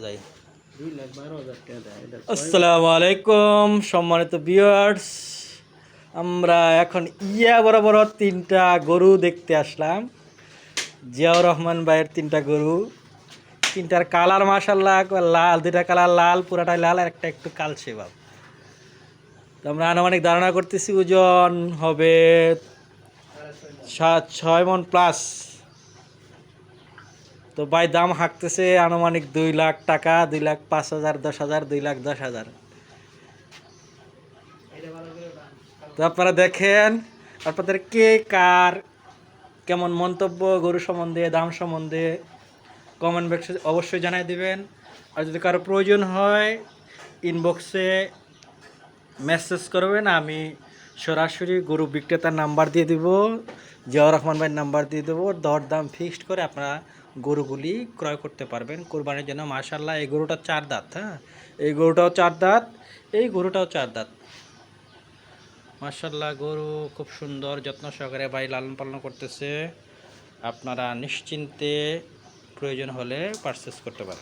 যাই। আসসালামু আলাইকুম সম্মানিত ভিউয়ার্স, আমরা এখন বরাবর তিনটা গরু দেখতে আসলাম। জিয়াউর রহমান ভাইয়ের তিনটা গরু, তিনটার কালার মাশাআল্লাহ লাল, দুইটা কালার লাল, পুরাটাই লাল, আর একটা একটু কালচে ভাব। তো আমরা আনুমানিক ধারণা করতেছি ওজন হবে 6 মণ প্লাস। তো ভাই দাম হাঁকতেছে আনুমানিক 2 লাখ টাকা, 2,05,000, 10,000, 2,10,000। তো আপনারা দেখেন, আপনাদের কে কার কেমন মন্তব্য গরু সম্বন্ধে, দাম সম্বন্ধে কমেন্ট বক্সে অবশ্যই জানিয়ে দিবেন। আর যদি কারো প্রয়োজন হয় ইনবক্সে মেসেজ করবেন, আমি সরাসরি গরু বিক্রেতার নাম্বার দিয়ে দিব, জিয়াউর রহমান ভাইয়ের নাম্বার দিয়ে দেবো। দরদাম ফিক্সড করে আপনারা গরুগুলি ক্রয় করতে পারবেন কোরবানির জন্য। মাশাআল্লাহ এই গরুটা 4 দাঁত, হ্যাঁ এই গরুটাও 4 দাঁত, এই গরুটাও 4 দাঁত। মাশাআল্লাহ গরু খুব সুন্দর যত্ন সহকারে ভাই লালন পালন করতেছে। আপনারা নিশ্চিন্তে প্রয়োজন হলে পারচেস করতে পারেন।